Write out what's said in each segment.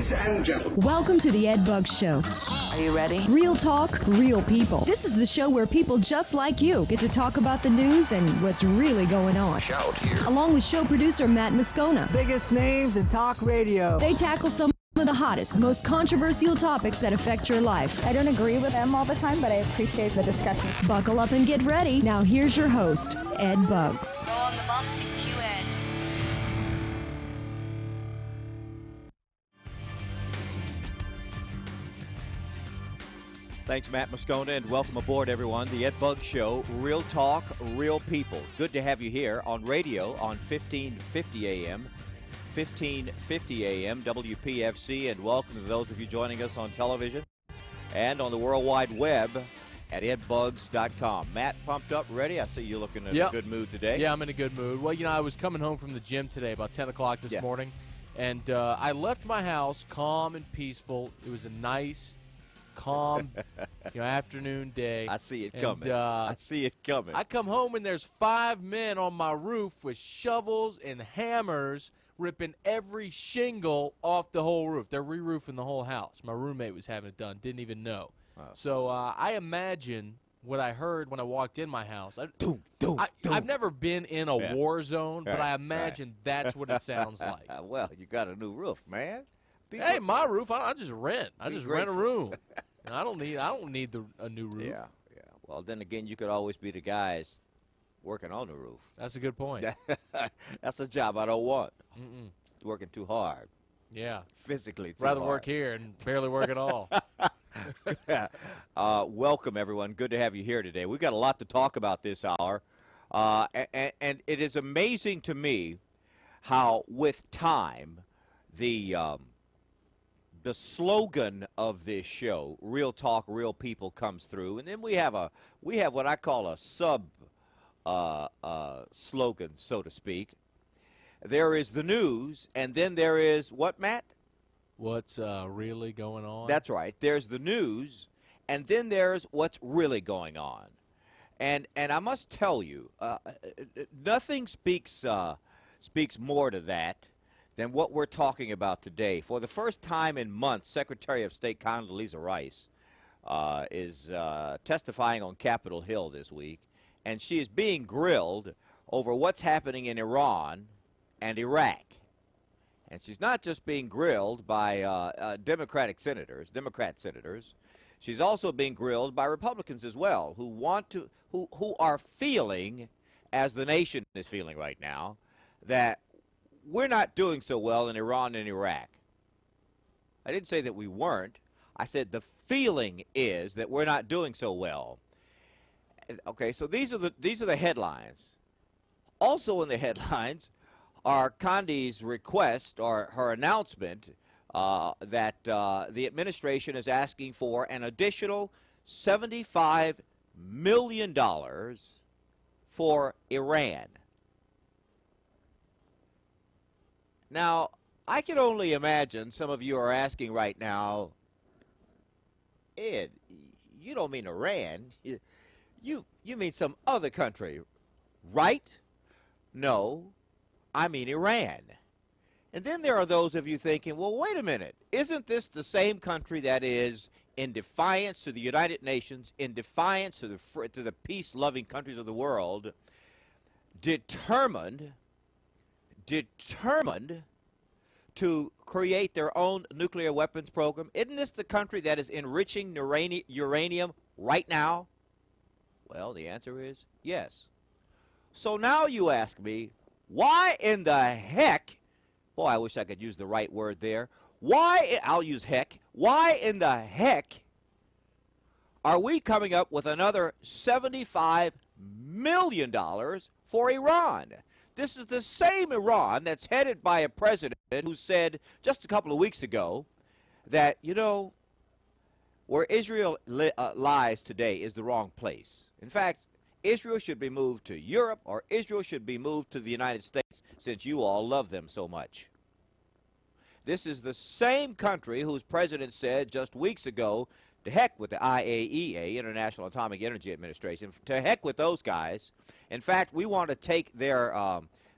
Ladies and gentlemen. Welcome to the Ed Buggs Show. Are you ready? Real talk, real people. This is the show where people just like you get to talk about the news and what's really going on. Shout here. Along with show producer Matt Moscona. Biggest names in talk radio. They tackle some of the hottest, most controversial topics that affect your life. I don't agree with them all the time, but I appreciate the discussion. Buckle up and get ready. Now here's your host, Ed Buggs. Go on the bump and cue Ed. Thanks, Matt Moscona, and welcome aboard, everyone. The Ed Buggs Show, real talk, real people. Good to have you here on radio on 1550 AM, 1550 AM, WPFC, and welcome to those of you joining us on television and on the World Wide Web at edbuggs.com. Matt, pumped up, ready? I see you looking in a good mood today. Yeah, I'm in a good mood. Well, you know, I was coming home from the gym today about 10 o'clock this morning, and I left my house calm and peaceful. It was a nice, calm afternoon day. I see it coming. I see it coming. I come home, and there's 5 men on my roof with shovels and hammers ripping every shingle off the whole roof. They're re-roofing the whole house. My roommate was having it done, didn't even know. So I imagine what I heard when I walked in my house. I've never been in a war zone, but I imagine that's what it sounds like. Well, you got a new roof, man. Hey, my roof, I just rent. I just rent a room. I don't need a new roof. Yeah. Well, then again, you could always be the guys working on the roof. That's a good point. That's a job I don't want. Working too hard. Yeah. Physically too Rather hard. work here and barely work at all. Welcome, everyone. Good to have you here today. We've got a lot to talk about this hour. And it is amazing to me how, with time, the slogan of this show, real talk, real people, comes through. And then we have what I call a sub slogan, so to speak. There is the news, and then there is what, Matt? What's really going on? That's right. There's the news, and then there's what's really going on. And I must tell you, nothing speaks more to that than what we're talking about today. For the first time in months, Secretary of State Condoleezza Rice is testifying on Capitol Hill this week, and she is being grilled over what's happening in Iran and Iraq. And she's not just being grilled by Democrat senators. She's also being grilled by Republicans as well, who are feeling, as the nation is feeling right now, that we're not doing so well in Iran and Iraq. I didn't say that we weren't. I said the feeling is that we're not doing so well. Okay, so these are the headlines. Also in the headlines are Condi's request, or her announcement, that the administration is asking for an additional $75 million for Iran. Now, I can only imagine some of you are asking right now, Ed, you don't mean Iran. You mean some other country, right? No, I mean Iran. And then there are those of you thinking, well, wait a minute. Isn't this the same country that is, in defiance to the United Nations, in defiance to the peace-loving countries of the world, determined to create their own nuclear weapons program? Isn't this the country that is enriching uranium right now? Well, the answer is yes. So now you ask me, why in the heck, boy, I wish I could use the right word there. I'll use heck. Why in the heck are we coming up with another $75 million for Iran? This is the same Iran that's headed by a president who said just a couple of weeks ago that, where Israel lies today is the wrong place. In fact, Israel should be moved to Europe, or Israel should be moved to the United States, since you all love them so much. This is the same country whose president said just weeks ago, to heck with the IAEA, International Atomic Energy Administration, to heck with those guys. In fact, we want to take their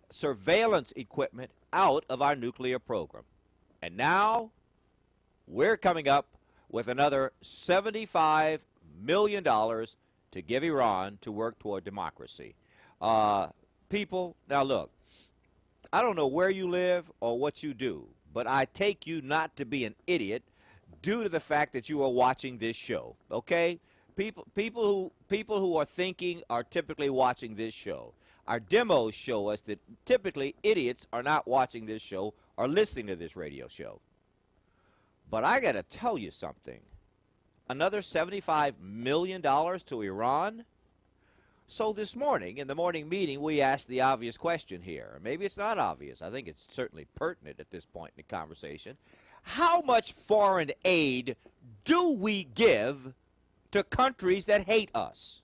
surveillance equipment out of our nuclear program. And now we're coming up with another $75 million to give Iran to work toward democracy. People, now look, I don't know where you live or what you do, but I take you not to be an idiot due to the fact that you are watching this show, okay? People who are thinking are typically watching this show. Our demos show us that typically idiots are not watching this show or listening to this radio show. But I got to tell you something. Another $75 million to Iran? So this morning, in the morning meeting, we asked the obvious question here. Maybe it's not obvious. I think it's certainly pertinent at this point in the conversation. How much foreign aid do we give to countries that hate us?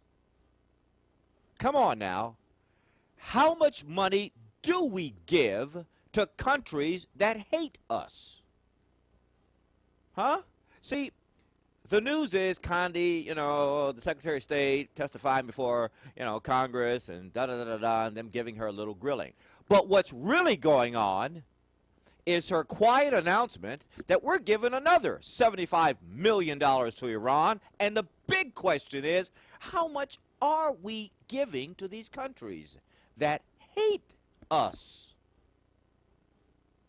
Come on now. How much money do we give to countries that hate us? Huh? See, the news is Condi, the Secretary of State testifying before, Congress and da-da-da-da-da, and them giving her a little grilling. But what's really going on is her quiet announcement that we're giving another $75 million to Iran. And the big question is, how much are we giving to these countries that hate us?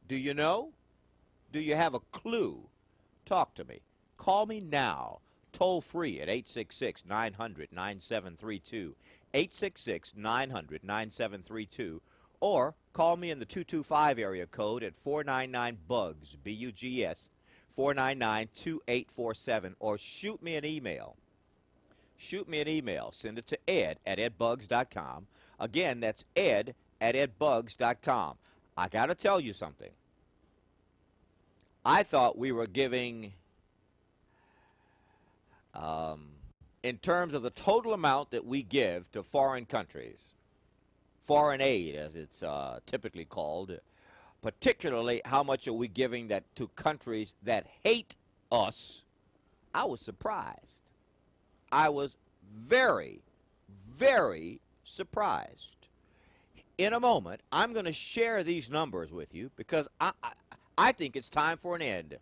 Do you know? Do you have a clue? Talk to me. Call me now, toll free at 866-900-9732, 866-900-9732, or call me in the 225 area code at 499-BUGGS, B-U-G-S, 499-2847, or shoot me an email. Shoot me an email. Send it to ed@edbugs.com. Again, that's ed@edbugs.com. I got to tell you something. I thought we were giving, in terms of the total amount that we give to foreign countries, foreign aid as it's typically called, particularly how much are we giving that to countries that hate us, I was surprised. I was very, very surprised. In a moment, I'm going to share these numbers with you because I think it's time for an end.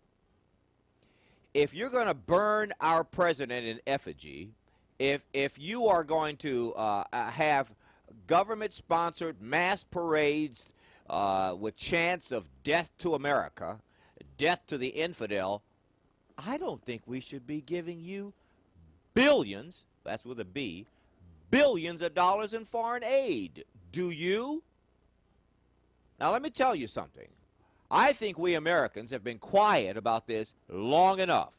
If you're going to burn our president in effigy, if you are going to have government-sponsored mass parades with chants of death to America, death to the infidel, I don't think we should be giving you billions, that's with a B, billions of dollars in foreign aid. Do you? Now, let me tell you something. I think we Americans have been quiet about this long enough.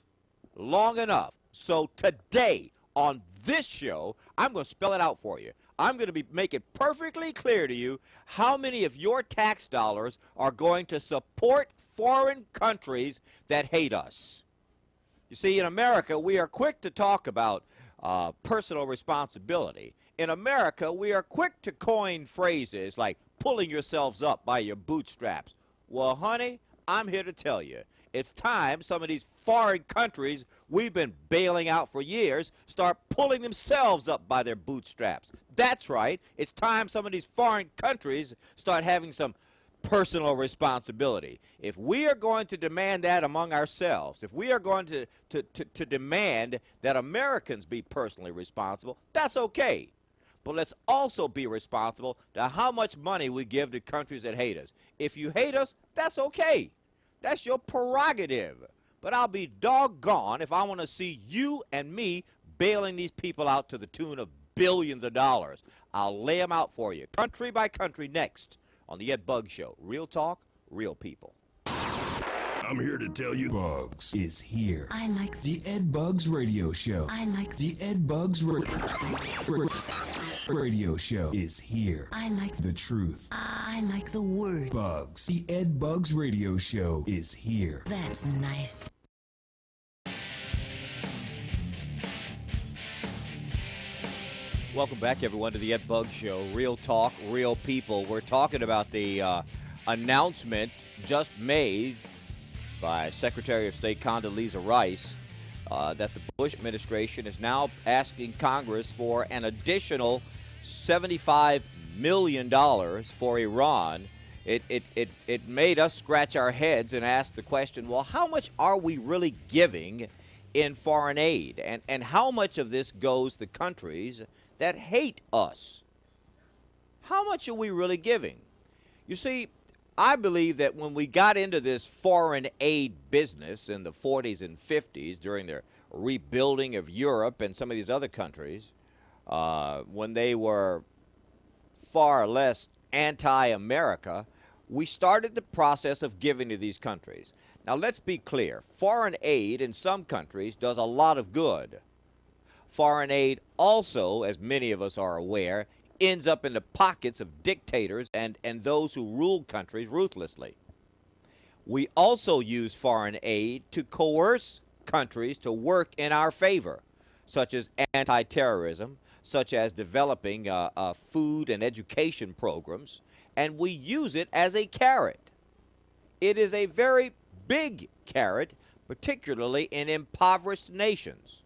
Long enough. So today, on this show, I'm going to spell it out for you. I'm going to make it perfectly clear to you how many of your tax dollars are going to support foreign countries that hate us. You see, in America, we are quick to talk about personal responsibility. In America, we are quick to coin phrases like pulling yourselves up by your bootstraps. Well, honey, I'm here to tell you, it's time some of these foreign countries we've been bailing out for years start pulling themselves up by their bootstraps. That's right. It's time some of these foreign countries start having some personal responsibility. If we are going to demand that among ourselves, if we are going to demand that Americans be personally responsible, that's okay. But let's also be responsible to how much money we give to countries that hate us. If you hate us, that's okay. That's your prerogative. But I'll be doggone if I want to see you and me bailing these people out to the tune of billions of dollars. I'll lay them out for you, country by country, next on the Ed Buggs Show. Real talk, real people. I'm here to tell you Buggs is here. I like the Ed Buggs Radio Show. I like the Ed Buggs Radio Show is here. I like the truth. I like the word Buggs. The Ed Buggs Radio Show is here. That's nice. Welcome back, everyone, to the Ed Buggs Show. Real talk, real people. We're talking about the announcement just made by Secretary of State Condoleezza Rice that the Bush administration is now asking Congress for an additional $75 million for Iran It made us scratch our heads and ask the question, well, how much are we really giving in foreign aid? And how much of this goes to countries that hate us? How much are we really giving? You see, I believe that when we got into this foreign aid business in the 40s and 50s during the rebuilding of Europe and some of these other countries, when they were far less anti-America, we started the process of giving to these countries. Now, let's be clear. Foreign aid in some countries does a lot of good. Foreign aid also, as many of us are aware, ends up in the pockets of dictators and those who rule countries ruthlessly. We also use foreign aid to coerce countries to work in our favor, such as anti-terrorism, such as developing food and education programs, and we use it as a carrot. It is a very big carrot, particularly in impoverished nations.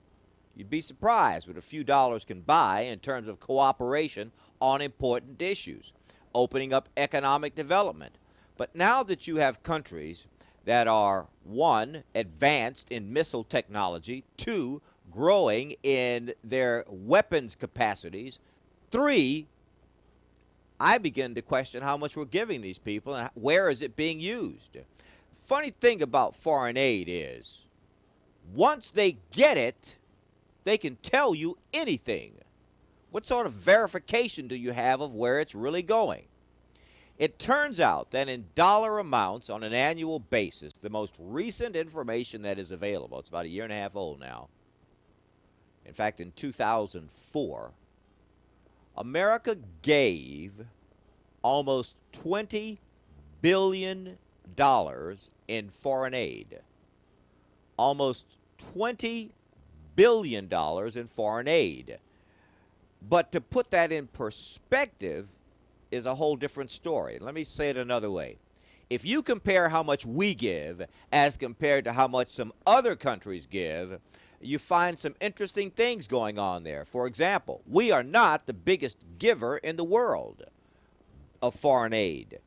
You'd be surprised what a few dollars can buy in terms of cooperation on important issues, opening up economic development. But now that you have countries that are, one, advanced in missile technology, two, growing in their weapons capacities, three, I begin to question how much we're giving these people and where is it being used. Funny thing about foreign aid is, once they get it, they can tell you anything. What sort of verification do you have of where it's really going? It turns out that in dollar amounts on an annual basis, the most recent information that is available, it's about a year and a half old now. In fact, in 2004, America gave almost $20 billion in foreign aid. Almost $20 billion in foreign aid. But to put that in perspective is a whole different story. Let me say it another way. If you compare how much we give as compared to how much some other countries give, you find some interesting things going on there. For example, we are not the biggest giver in the world of foreign aid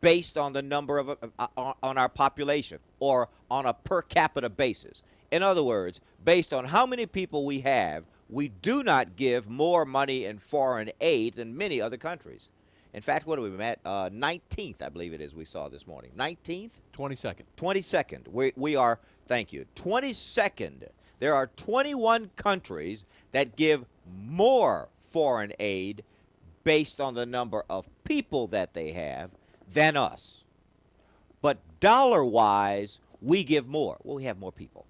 based on the number of on our population or on a per capita basis. In other words, based on how many people we have, we do not give more money in foreign aid than many other countries. In fact, what are we at? 19th, I believe it is, we saw this morning. 19th? 22nd. 22nd. We are, thank you, 22nd. There are 21 countries that give more foreign aid based on the number of people that they have than us. But dollar-wise, we give more. Well, we have more people.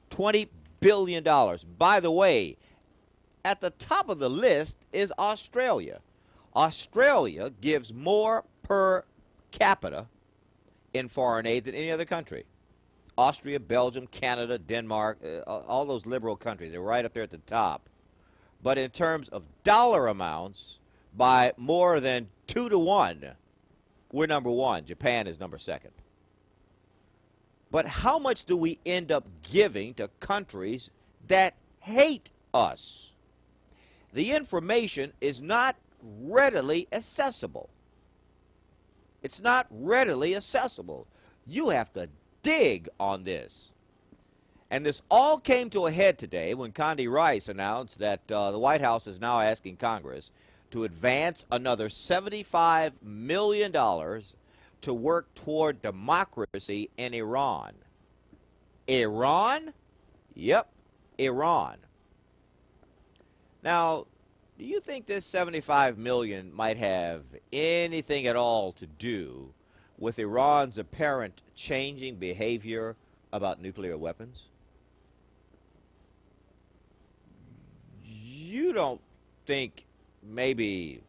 $20 billion. By the way, at the top of the list is Australia. Australia gives more per capita in foreign aid than any other country. Austria, Belgium, Canada, Denmark, all those liberal countries, they're right up there at the top. But in terms of dollar amounts, by more than 2 to 1, we're number one. Japan is number second. But how much do we end up giving to countries that hate us? The information is not readily accessible. It's not readily accessible. You have to dig on this. And this all came to a head today when Condi Rice announced that the White House is now asking Congress to advance another $75 million to work toward democracy in Iran. Iran? Yep, Iran. Now, do you think this $75 million might have anything at all to do with Iran's apparent changing behavior about nuclear weapons? You don't think maybe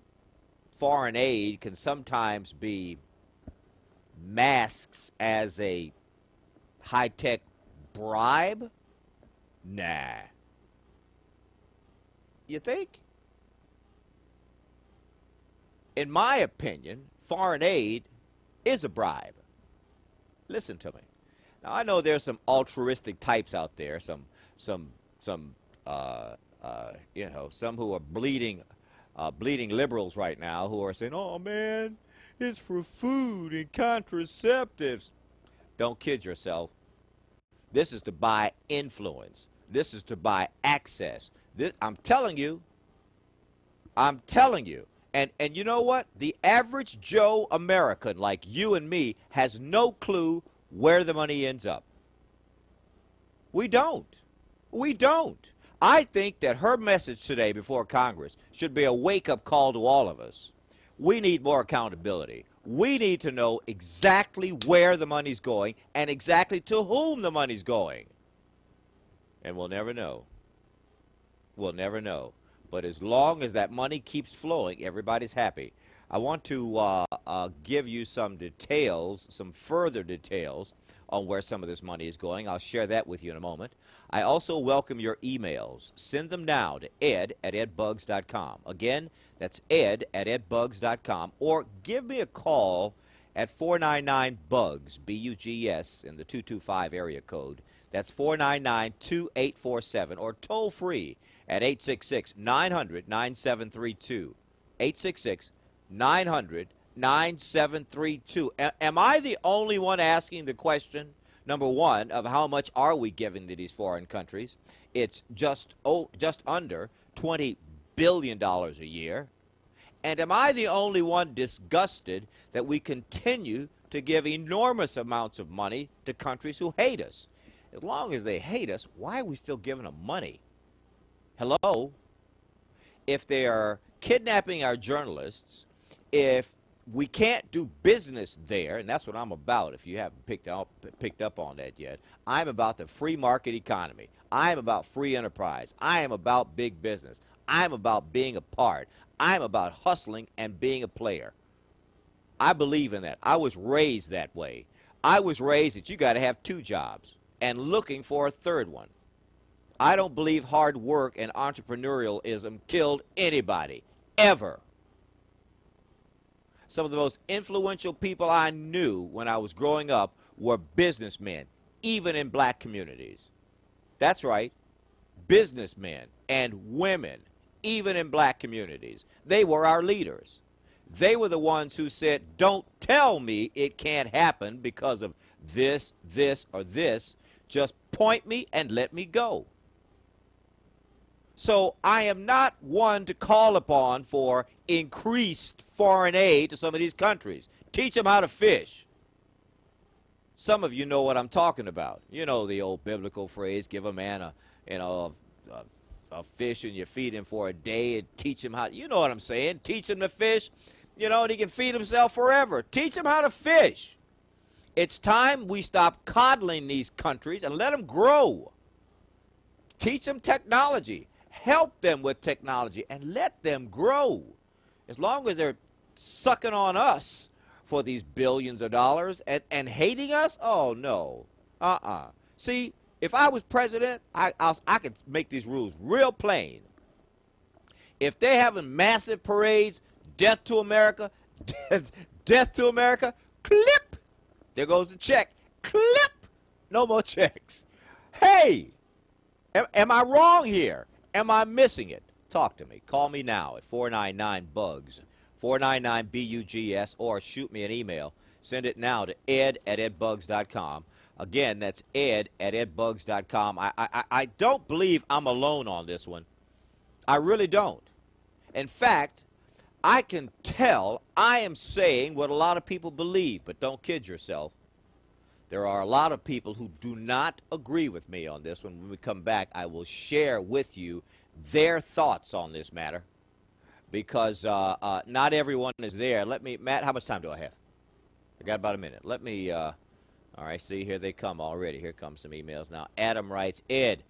foreign aid can sometimes be masked as a high-tech bribe? Nah. You think? In my opinion, foreign aid is a bribe. Listen to me. Now, I know there's some altruistic types out there, some who are bleeding liberals right now who are saying, "Oh man, it's for food and contraceptives. Don't kid yourself. This is to buy influence. This is to buy access. I'm telling you. I'm telling you. And you know what? The average Joe American like you and me has no clue where the money ends up. We don't. We don't. I think that her message today before Congress should be a wake-up call to all of us. We need more accountability. We need to know exactly where the money's going and exactly to whom the money's going. And we'll never know. We'll never know. But as long as that money keeps flowing, everybody's happy. I want to give you some details, some further details on where some of this money is going. I'll share that with you in a moment. I also welcome your emails. Send them now to ed@edbugs.com. Again, that's ed@edbugs.com. Or give me a call at 499-BUGGS, B-U-G-S, in the 225 area code. That's 499-2847, or toll free at 866-900-9732. 866-900-9732. Am I the only one asking the question, number one, of how much are we giving to these foreign countries? It's just under $20 billion a year. And am I the only one disgusted that we continue to give enormous amounts of money to countries who hate us? As long as they hate us, why are we still giving them money? Hello? If they are kidnapping our journalists, if we can't do business there, and that's what I'm about if you haven't picked up on that yet, I'm about the free market economy. I'm about free enterprise. I am about big business. I'm about being a part. I'm about hustling and being a player. I believe in that. I was raised that way. I was raised that you got to have two jobs and looking for a third one. I don't believe hard work and entrepreneurialism killed anybody, ever. Some of the most influential people I knew when I was growing up were businessmen, even in black communities. That's right, businessmen and women, even in black communities. They were our leaders. They were the ones who said, don't tell me it can't happen because of this, or this. Just point me and let me go. So I am not one to call upon for increased foreign aid to some of these countries. Teach them how to fish. Some of you know what I'm talking about. You know the old biblical phrase, give a man a fish and you feed him for a day and teach him how. You know what I'm saying. Teach him to fish, and he can feed himself forever. Teach him how to fish. It's time we stop coddling these countries and let them grow. Teach them technology. Help them with technology and let them grow. As long as they're sucking on us for these billions of dollars and hating us, oh, no. See, if I was president, I could make these rules real plain. If they're having massive parades, death to America, death to America, clip. There goes the check. Clip. No more checks. Hey, am I wrong here? Am I missing it? Talk to me. Call me now at 499-BUGGS, 499-BUGS, or shoot me an email. Send it now to ed@edbugs.com. Again, that's ed@edbugs.com. I don't believe I'm alone on this one. I really don't. In fact, I can tell I am saying what a lot of people believe, but don't kid yourself. There are a lot of people who do not agree with me on this one. When we come back, I will share with you their thoughts on this matter because not everyone is there. Matt, how much time do I have? I got about a minute. All right, see, here they come already. Here come some emails now. Adam writes, Ed,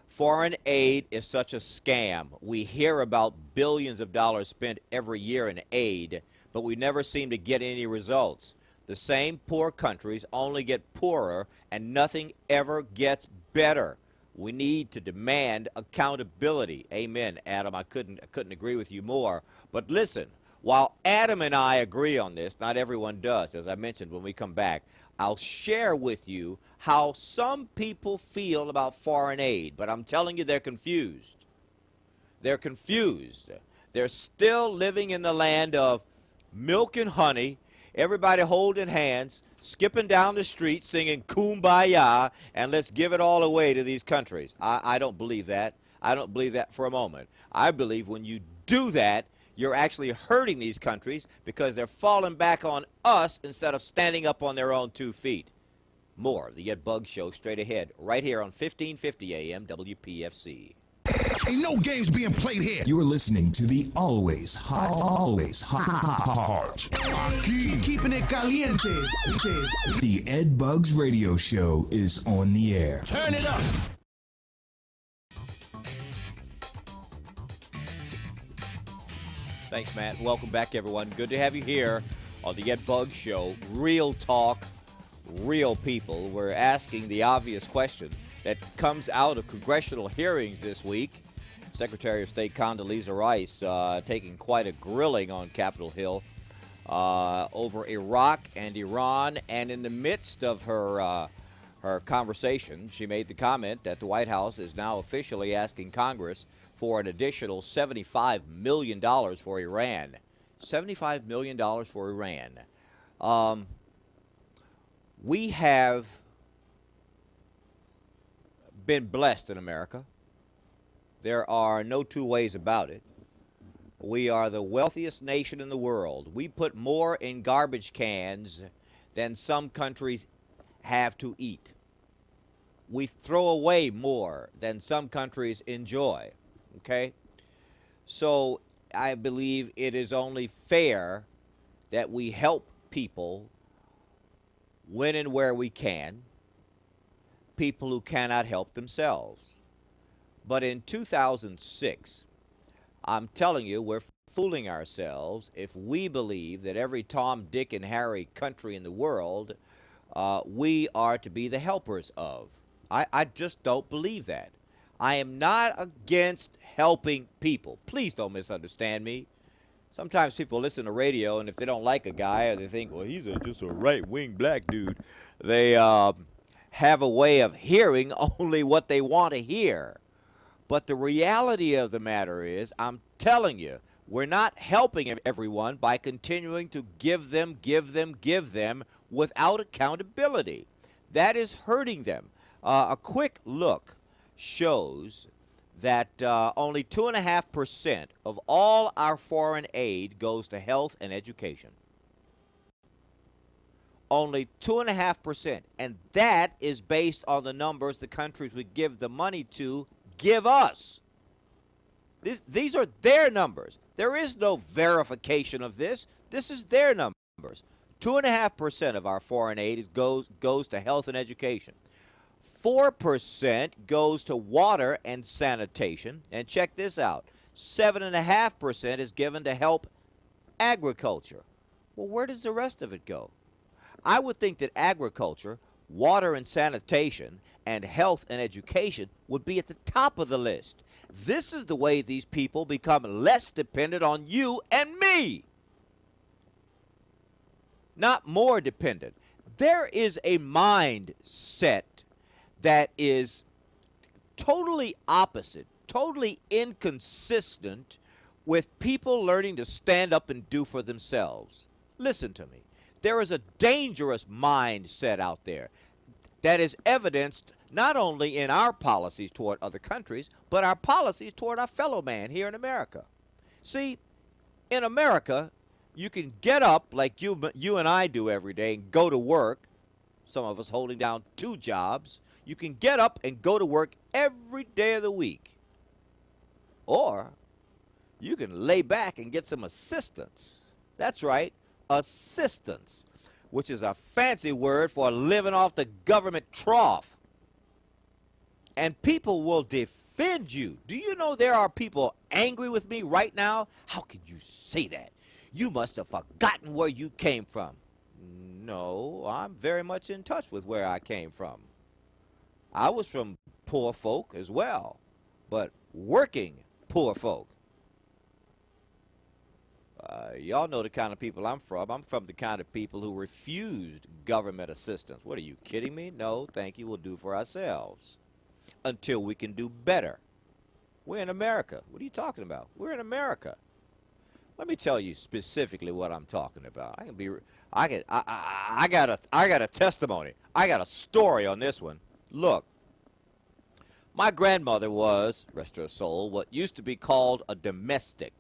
foreign aid is such a scam. We hear about billions of dollars spent every year in aid, but we never seem to get any results. The same poor countries only get poorer, and nothing ever gets better. We need to demand accountability. Amen, Adam. I couldn't agree with you more. But listen, while Adam and I agree on this, not everyone does. As I mentioned when we come back, I'll share with you how some people feel about foreign aid. But I'm telling you, they're confused. They're confused. They're still living in the land of milk and honey. Everybody holding hands, skipping down the street, singing Kumbaya, and let's give it all away to these countries. I don't believe that. I don't believe that for a moment. I believe when you do that, you're actually hurting these countries because they're falling back on us instead of standing up on their own 2 feet. More of the Ed Buggs Show straight ahead, right here on 1550 AM WPFC. Ain't no games being played here. You're listening to the always hot. Keeping it caliente. The Ed Buggs Radio Show is on the air. Turn it up. Thanks, Matt. Welcome back, everyone. Good to have you here on the Ed Buggs Show. Real talk, real people. We're asking the obvious question that comes out of congressional hearings this week. Secretary of State Condoleezza Rice taking quite a grilling on Capitol Hill over Iraq and Iran. And in the midst of her conversation, she made the comment that the White House is now officially asking Congress for an additional $75 million for Iran. $75 million for Iran. We have been blessed in America. There are no two ways about it. We are the wealthiest nation in the world. We put more in garbage cans than some countries have to eat. We throw away more than some countries enjoy. Okay? So I believe it is only fair that we help people when and where we can, people who cannot help themselves. But in 2006, I'm telling you, we're fooling ourselves if we believe that every Tom, Dick, and Harry country in the world we are to be the helpers of. I just don't believe that. I am not against helping people. Please don't misunderstand me. Sometimes people listen to radio, and if they don't like a guy or they think, well, he's just a right-wing black dude, they have a way of hearing only what they want to hear. But the reality of the matter is, I'm telling you, we're not helping everyone by continuing to give them without accountability. That is hurting them. A quick look shows that only 2.5% of all our foreign aid goes to health and education. Only 2.5%. And that is based on the numbers the countries we give the money to give us. These are their numbers. There is no verification of this. This is their numbers. 2.5% of our foreign aid goes to health and education. 4% goes to water and sanitation. And check this out. 7.5% is given to help agriculture. Well, where does the rest of it go? I would think that agriculture, water and sanitation, and health and education would be at the top of the list. This is the way these people become less dependent on you and me, not more dependent. There is a mindset that is totally opposite, totally inconsistent with people learning to stand up and do for themselves. Listen to me. There is a dangerous mindset out there that is evidenced not only in our policies toward other countries, but our policies toward our fellow man here in America. See, in America, you can get up like you and I do every day and go to work, some of us holding down 2 jobs. You can get up and go to work every day of the week. Or you can lay back and get some assistance. That's right, assistance, which is a fancy word for living off the government trough. And people will defend you. Do you know there are people angry with me right now? How can you say that? You must have forgotten where you came from. No, I'm very much in touch with where I came from. I was from poor folk as well, but working poor folk. Y'all know the kind of people I'm from. I'm from the kind of people who refused government assistance. What, are you kidding me? No, thank you. We'll do for ourselves until we can do better. We're in America. What are you talking about? We're in America. Let me tell you specifically what I'm talking about. I got a testimony. I got a story on this one. Look, my grandmother was, rest her soul, what used to be called a domestic.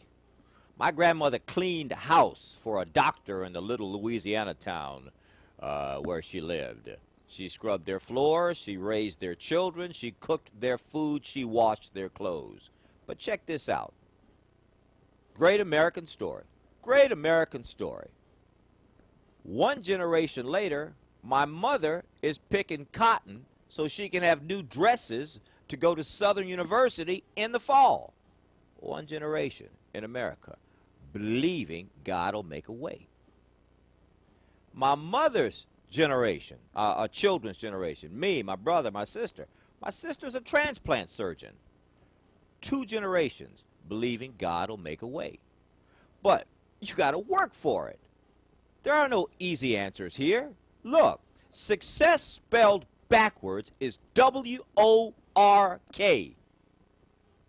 My grandmother cleaned house for a doctor in the little Louisiana town where she lived. She scrubbed their floors, she raised their children, she cooked their food, she washed their clothes. But check this out. Great American story. Great American story. One generation later, my mother is picking cotton so she can have new dresses to go to Southern University in the fall. One generation in America, believing God will make a way. My mother's generation, our children's generation, me, my brother, my sister. My sister's a transplant surgeon. 2 generations believing God will make a way. But you got to work for it. There are no easy answers here. Look, success spelled backwards is W-O-R-K.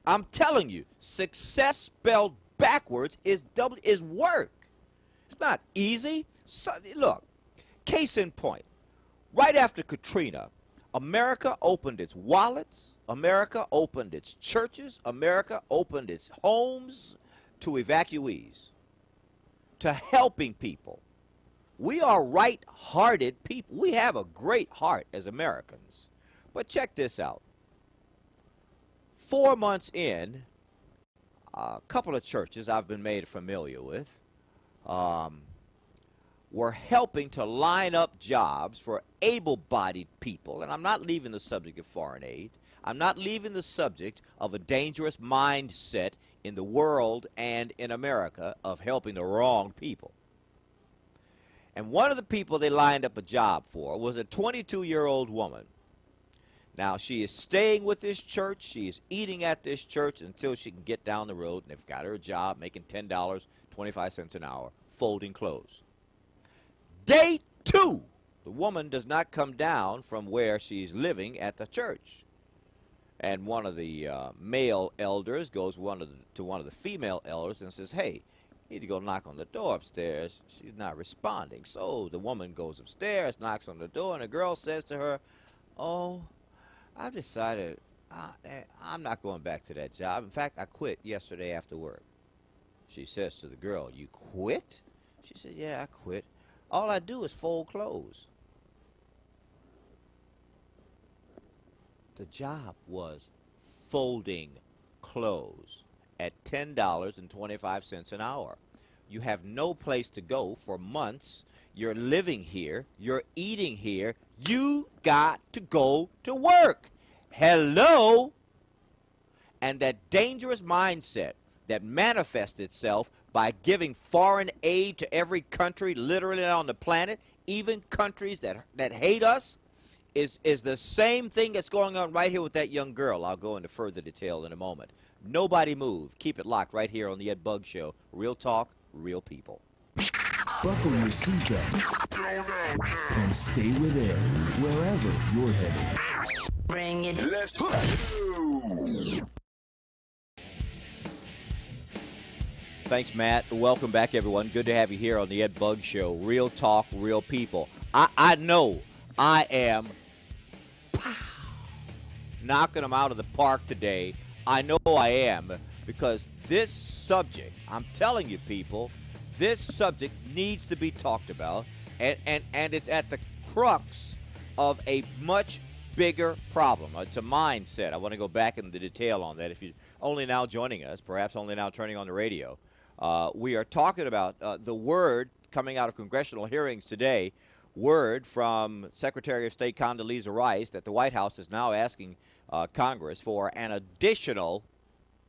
I'm telling you, success spelled backwards is work. It's not easy. So, look, case in point, right after Katrina, America opened its wallets, America opened its churches, America opened its homes to evacuees, to helping people. We are right-hearted people. We have a great heart as Americans. But check this out. 4 months in, a couple of churches I've been made familiar with were helping to line up jobs for able-bodied people. And I'm not leaving the subject of foreign aid. I'm not leaving the subject of a dangerous mindset in the world and in America of helping the wrong people. And one of the people they lined up a job for was a 22-year-old woman. Now, she is staying with this church. She is eating at this church until she can get down the road, and they've got her a job making $10.25 an hour, folding clothes. Day 2, the woman does not come down from where she's living at the church. And one of the male elders goes to one of the female elders and says, hey, you need to go knock on the door upstairs. She's not responding. So the woman goes upstairs, knocks on the door, and the girl says to her, oh, I've decided I'm not going back to that job. In fact, I quit yesterday after work. She says to the girl, you quit? She said, yeah, I quit. All I do is fold clothes. The job was folding clothes at $10.25 an hour. You have no place to go for months. You're living here. You're eating here. You got to go to work. Hello? And that dangerous mindset that manifests itself by giving foreign aid to every country literally on the planet, even countries that hate us, is the same thing that's going on right here with that young girl. I'll go into further detail in a moment. Nobody move. Keep it locked right here on the Ed Buggs Show. Real talk, real people. Buckle your seatbelt and stay with Ed wherever you're headed. Bring it. Let's go. Thanks, Matt. Welcome back, everyone. Good to have you here on the Ed Buggs Show. Real talk, real people. I know I am knocking them out of the park today. I know I am, because this subject, I'm telling you people, this subject needs to be talked about, and it's at the crux of a much bigger problem. It's a mindset. I want to go back into detail on that. If you're only now joining us, perhaps only now turning on the radio, we are talking about the word coming out of congressional hearings today, word from Secretary of State Condoleezza Rice that the White House is now asking Congress for an additional,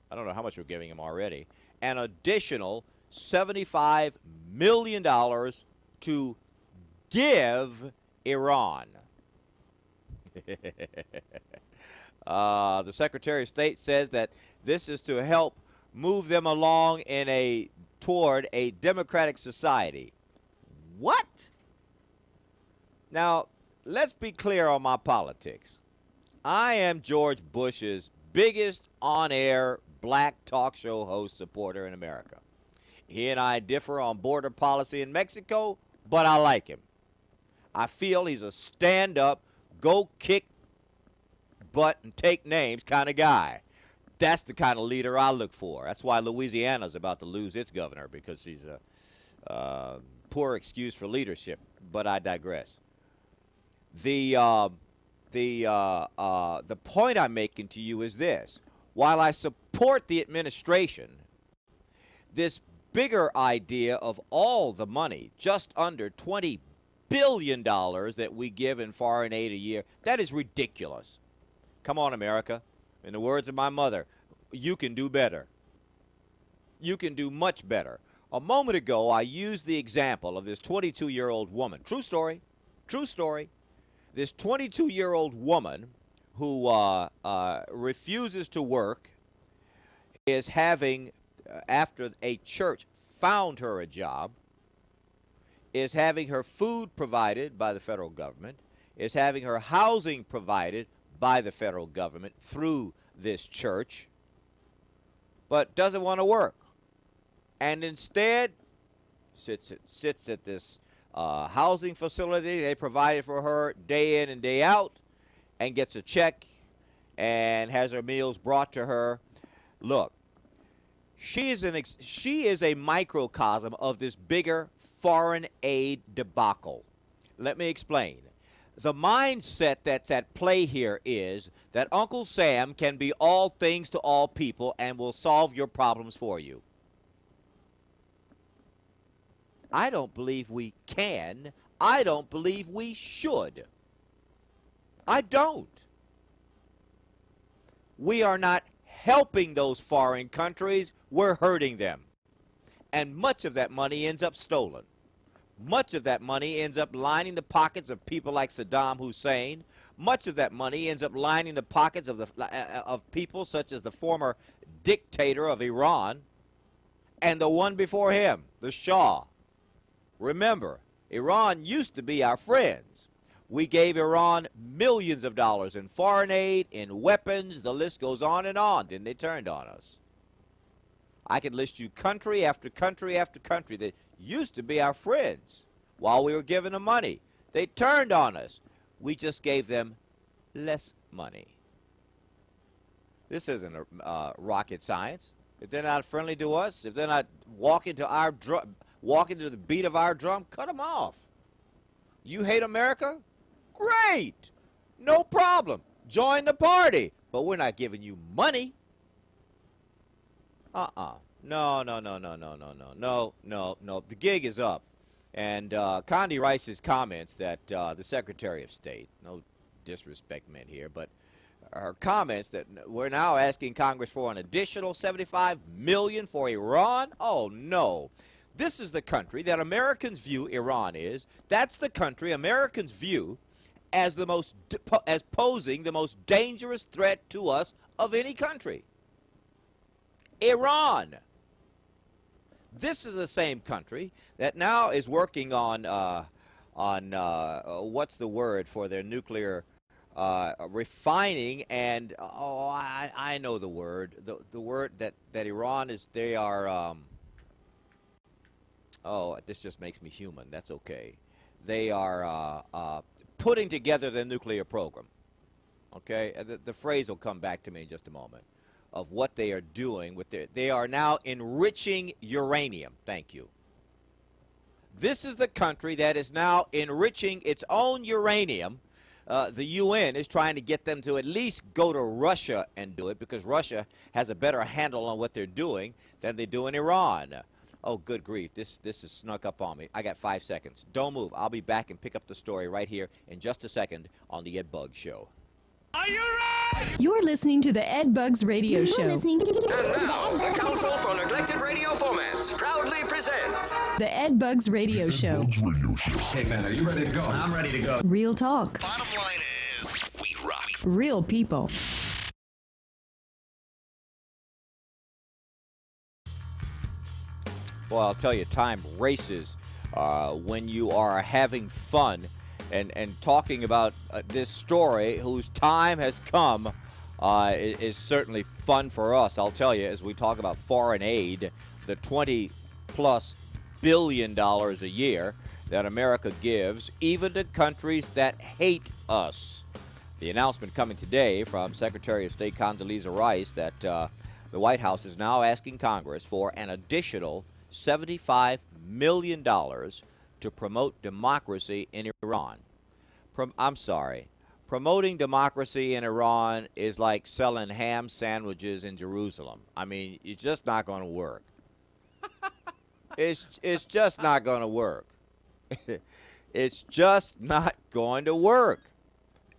I don't know how much we're giving them already, an additional $75 million to give Iran. The Secretary of State says that this is to help move them along toward a democratic society. What? Now, let's be clear on my politics. I am George Bush's biggest on-air black talk show host supporter in America. He and I differ on border policy in Mexico, but I like him. I feel he's a stand-up, go kick butt and take names kind of guy. That's the kind of leader I look for. That's why Louisiana's about to lose its governor, because he's a poor excuse for leadership. But I digress. The point I'm making to you is this. While I support the administration, this bigger idea of all the money, just under $20 billion that we give in foreign aid a year, that is ridiculous. Come on, America. In the words of my mother, you can do better. You can do much better. A moment ago, I used the example of this 22-year-old woman. True story. True story. This 22-year-old woman who refuses to work is having, after a church found her a job, is having her food provided by the federal government, is having her housing provided by the federal government through this church, but doesn't want to work. And instead sits at this housing facility they provided for her day in and day out, and gets a check and has her meals brought to her. Look, she is a microcosm of this bigger foreign aid debacle. Let me explain. The mindset that's at play here is that Uncle Sam can be all things to all people and will solve your problems for you. I don't believe we can. I don't believe we should. I don't. We are not helping those foreign countries. We're hurting them. And much of that money ends up stolen. Much of that money ends up lining the pockets of people like Saddam Hussein. Much of that money ends up lining the pockets of people such as the former dictator of Iran and the one before him, the Shah. Remember, Iran used to be our friends. We gave Iran millions of dollars in foreign aid, in weapons, the list goes on and on. Then they turned on us. I could list you country after country after country that used to be our friends while we were giving them money. They turned on us. We just gave them less money. This isn't rocket science. If they're not friendly to us, if they're not walking to the beat of our drum, cut them off. You hate America? Great. No problem. Join the party. But we're not giving you money. No. The gig is up. And Condi Rice's comments that the Secretary of State, no disrespect meant here, but her comments that we're now asking Congress for an additional $75 million for Iran? Oh, no. This is the country that Americans view Iran is. That's the country Americans view as as posing the most dangerous threat to us of any country. Iran. This is the same country that now is working on what's the word for their nuclear refining, and I know the word. The word that Iran is, they are this just makes me human. That's okay. They are putting together their nuclear program. Okay? The phrase will come back to me in just a moment of what they are doing with they are now enriching uranium. Thank you. This is the country that is now enriching its own uranium. The UN is trying to get them to at least go to Russia and do it, because Russia has a better handle on what they're doing than they do in Iran. Oh, good grief. This is snuck up on me. I got 5 seconds. Don't move. I'll be back and pick up the story right here in just a second on the Ed Buggs Show. Are you ready? You're listening to the Ed Buggs Radio Show. And now, the Council for Neglected Radio Formats proudly presents The Ed Buggs Radio Show. Hey, man, are you ready to go? I'm ready to go. Real talk. Bottom line is, we rock. Real people. Well, I'll tell you, time races when you are having fun and talking about this story whose time has come is certainly fun for us. I'll tell you, as we talk about foreign aid, the $20 plus billion a year that America gives, even to countries that hate us. The announcement coming today from Secretary of State Condoleezza Rice that the White House is now asking Congress for an additional $75 million to promote democracy in Iran. Promoting democracy in Iran is like selling ham sandwiches in Jerusalem. I mean, it's just not going to work. It's just not going to work. It's just not going to work.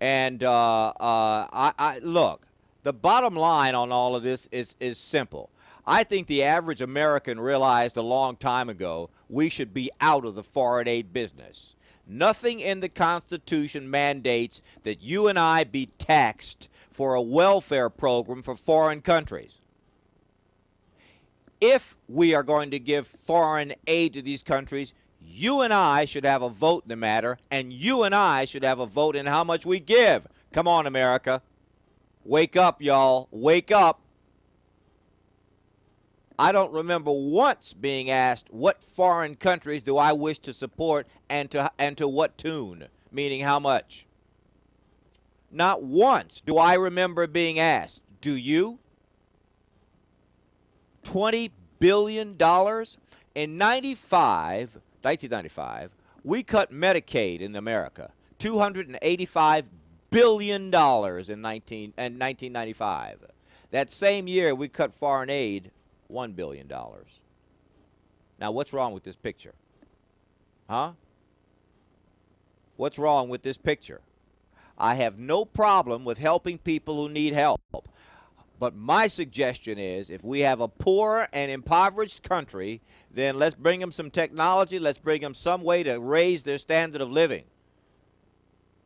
And I look, the bottom line on all of this is simple. I think the average American realized a long time ago we should be out of the foreign aid business. Nothing in the Constitution mandates that you and I be taxed for a welfare program for foreign countries. If we are going to give foreign aid to these countries, you and I should have a vote in the matter, and you and I should have a vote in how much we give. Come on, America. Wake up, y'all. Wake up. I don't remember once being asked what foreign countries do I wish to support and to what tune, meaning how much. Not once do I remember being asked. Do you? $20 billion? In 1995, we cut Medicaid in America, $285 billion in 1995. That same year, we cut foreign aid, $1 billion. Now, what's wrong with this picture? Huh? What's wrong with this picture? I have no problem with helping people who need help. But my suggestion is if we have a poor and impoverished country, then let's bring them some technology. Let's bring them some way to raise their standard of living.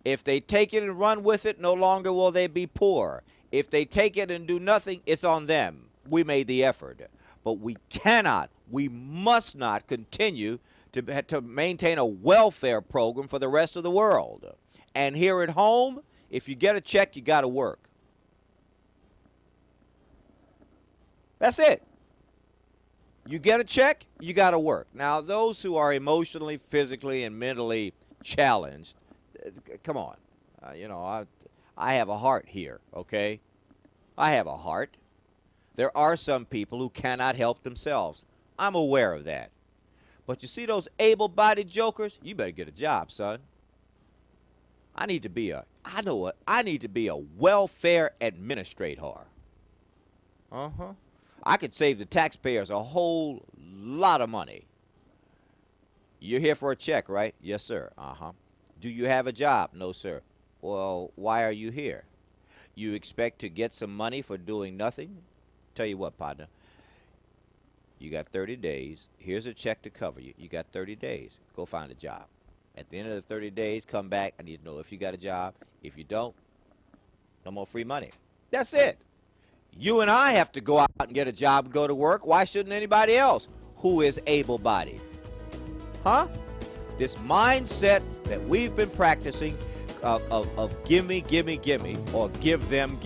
If they take it and run with it, no longer will they be poor. If they take it and do nothing, it's on them. We made the effort. But we cannot, we must not continue to maintain a welfare program for the rest of the world. And here at home, if you get a check, you got to work. That's it. You get a check, you got to work. Now, those who are emotionally, physically, and mentally challenged, come on. I have a heart here, okay? I have a heart. There are some people who cannot help themselves. I'm aware of that. But you see those able-bodied jokers? You better get a job, son. I need to be a welfare administrator. Uh-huh. I could save the taxpayers a whole lot of money. You're here for a check, right? Yes, sir. Uh-huh. Do you have a job? No, sir. Well, why are you here? You expect to get some money for doing nothing? Tell you what, partner. You got 30 days. Here's a check to cover you. You got 30 days. Go find a job. At the end of the 30 days, come back. I need to know if you got a job. If you don't, no more free money. That's it. You and I have to go out and get a job and go to work. Why shouldn't anybody else who is able-bodied? Huh? This mindset that we've been practicing of gimme, gimme, gimme, or give them,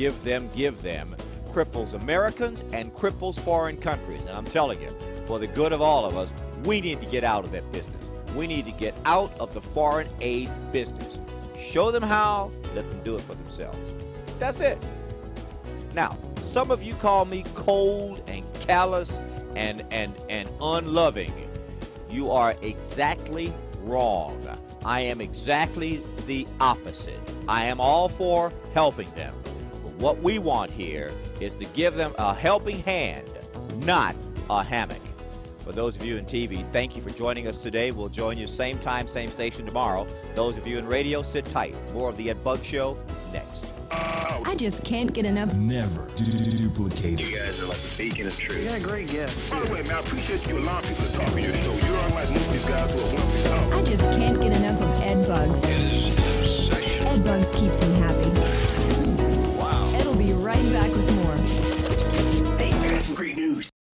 cripples Americans and cripples foreign countries. And I'm telling you, for the good of all of us, we need to get out of that business. We need to get out of the foreign aid business. Show them how, let them do it for themselves. That's it. Now, some of you call me cold and callous and unloving. You are exactly wrong. I am exactly the opposite. I am all for helping them. But what we want here is to give them a helping hand, not a hammock. For those of you in TV, thank you for joining us today. We'll join you same time, same station tomorrow. Those of you in radio, sit tight. More of the Ed Buggs Show next. I just can't get enough. Never duplicated. You guys are like the beacon of truth. You got a great gift. By the way, man, I appreciate you allowing people to talk on your show. You're unlike most of these guys who are one of I just can't get enough of Ed Buggs. It is an obsession. Ed Buggs keeps me happy.